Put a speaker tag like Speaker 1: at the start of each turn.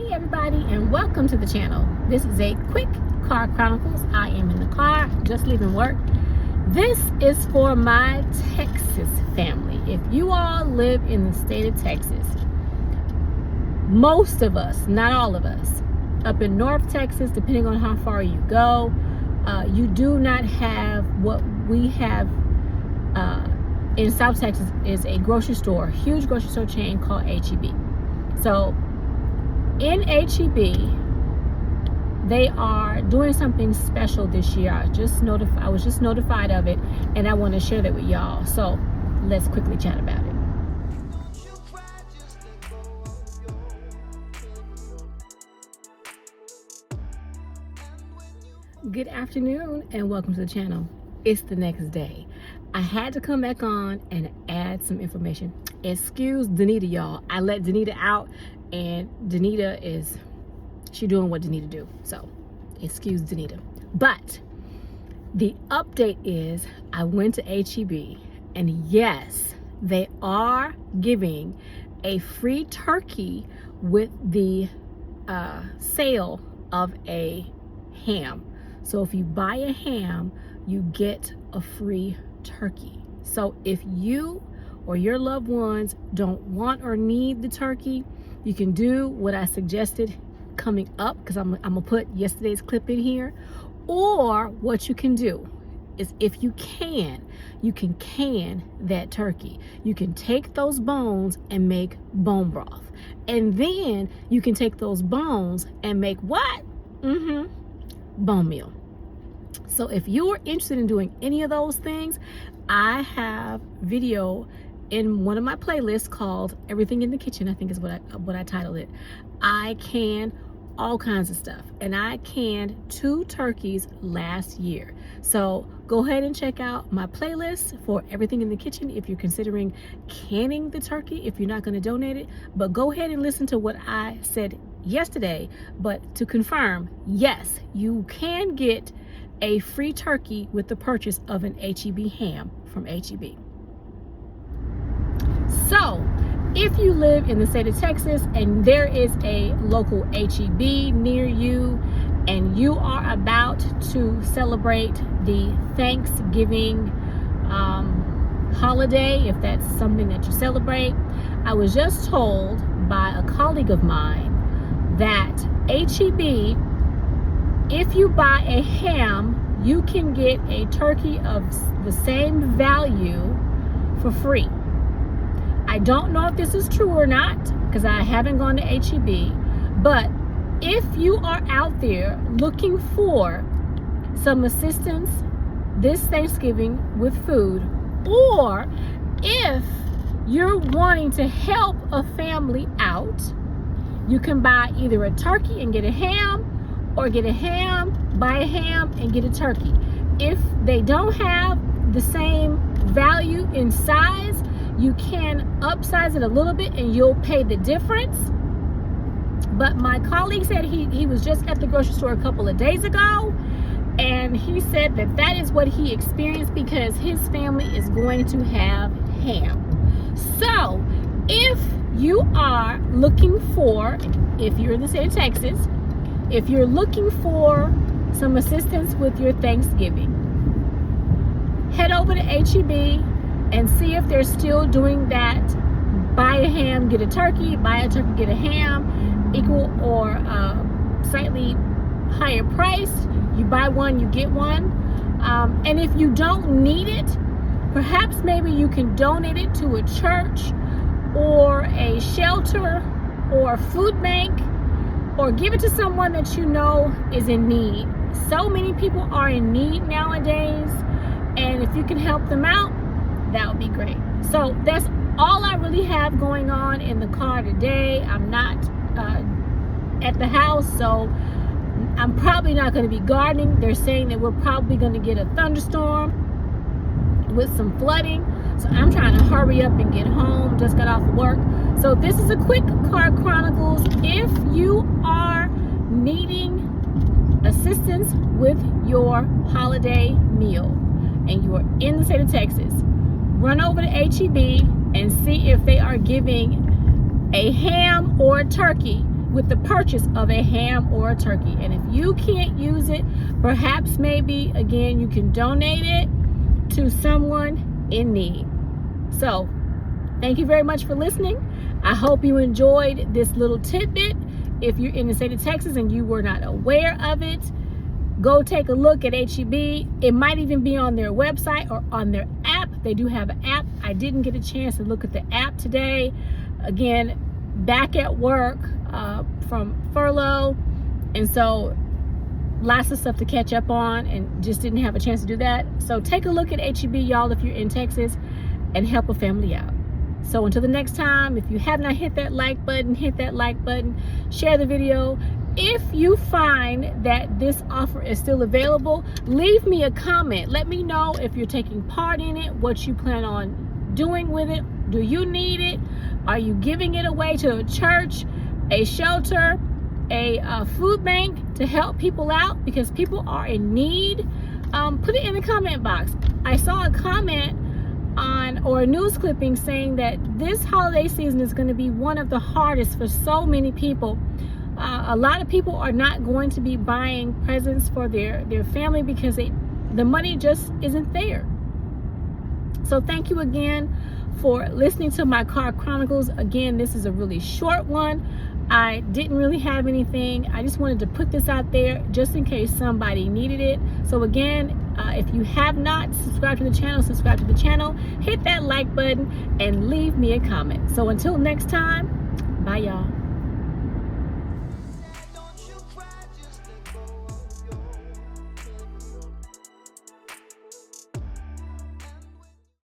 Speaker 1: Hey everybody, and welcome to the channel. This is a quick car chronicles. I am in the car, just leaving work. This is for my Texas family. If you all live in the state of Texas, most of us, not all of us, up in North Texas, depending on how far you go, you do not have what we have in South Texas is a grocery store, huge grocery store chain called HEB. So in HEB, they are doing something special this year. I was just notified of it, and I want to share that with y'all. So let's quickly chat about it. Good afternoon and welcome to the channel. It's the next day. I had to come back on and add some information. Excuse Danita, y'all. I let Danita out, and Danita she doing what Danita do. So excuse Danita. But the update is I went to HEB, and yes, they are giving a free turkey with the sale of a ham. So if you buy a ham, you get a free turkey. So if you or your loved ones don't want or need the turkey, you can do what I suggested coming up, because I'm gonna put yesterday's clip in here. Or what you can do is, if you can can that turkey. You can take those bones and make bone broth, and then you can take those bones and make what? Bone meal. So if you're interested in doing any of those things, I have video in one of my playlists called Everything in the Kitchen, I think is what I titled it. I can all kinds of stuff, and I canned 2 turkeys last year. So go ahead and check out my playlist for Everything in the Kitchen if you're considering canning the turkey, if you're not going to donate it. But go ahead and listen to what I said yesterday. But to confirm, yes, you can get a free turkey with the purchase of an HEB ham from HEB. So if you live in the state of Texas and there is a local HEB near you, and you are about to celebrate the Thanksgiving holiday, if that's something that you celebrate, I was just told by a colleague of mine that HEB, if you buy a ham, you can get a turkey of the same value for free. I don't know if this is true or not, because I haven't gone to HEB, but if you are out there looking for some assistance this Thanksgiving with food, or if you're wanting to help a family out, you can buy either a turkey and get a ham, or get a ham, buy a ham, and get a turkey. If they don't have the same value in size, you can upsize it a little bit and you'll pay the difference. But my colleague said he was just at the grocery store a couple of days ago, and he said that is what he experienced because his family is going to have ham. So if you are looking for, if you're in the state of Texas, if you're looking for some assistance with your Thanksgiving, head over to HEB and see if they're still doing that buy a ham, get a turkey, buy a turkey, get a ham, equal or slightly higher price. You buy one, you get one. And if you don't need it, perhaps maybe you can donate it to a church or a shelter or a food bank, or give it to someone that you know is in need. So many people are in need nowadays, and if you can help them out, that would be great. So that's all I really have going on in the car today. I'm not at the house, so I'm probably not going to be gardening. They're saying that we're probably going to get a thunderstorm with some flooding, so I'm trying to hurry up and get home. Just got off of work. So this is a quick car chronicles. If you are needing assistance with your holiday meal and you are in the state of Texas, run over to HEB and see if they are giving a ham or a turkey with the purchase of a ham or a turkey. And if you can't use it, perhaps maybe again you can donate it to someone in need. So thank you very much for listening. I hope you enjoyed this little tidbit. If you're in the state of Texas and you were not aware of it, go take a look at HEB. It might even be on their website or on their app. They do have an app. I didn't get a chance to look at the app today. Again, back at work from furlough, and so lots of stuff to catch up on, and just didn't have a chance to do that. So take a look at HEB, y'all, if you're in Texas, and help a family out. So until the next time, if you have not hit that like button, hit that like button, share the video. If you find that this offer is still available, leave me a comment. Let me know if you're taking part in it, what you plan on doing with it. Do you need it? Are you giving it away to a church, a shelter, a food bank to help people out? Because people are in need. Put it in the comment box. I saw a comment or a news clipping saying that this holiday season is going to be one of the hardest for so many people. A lot of people are not going to be buying presents for their family because the money just isn't there. So thank you again for listening to my Car Chronicles. Again, this is a really short one. I didn't really have anything. I just wanted to put this out there just in case somebody needed it. So again, if you have not subscribed to the channel, subscribe to the channel, hit that like button, and leave me a comment. So until next time, bye y'all.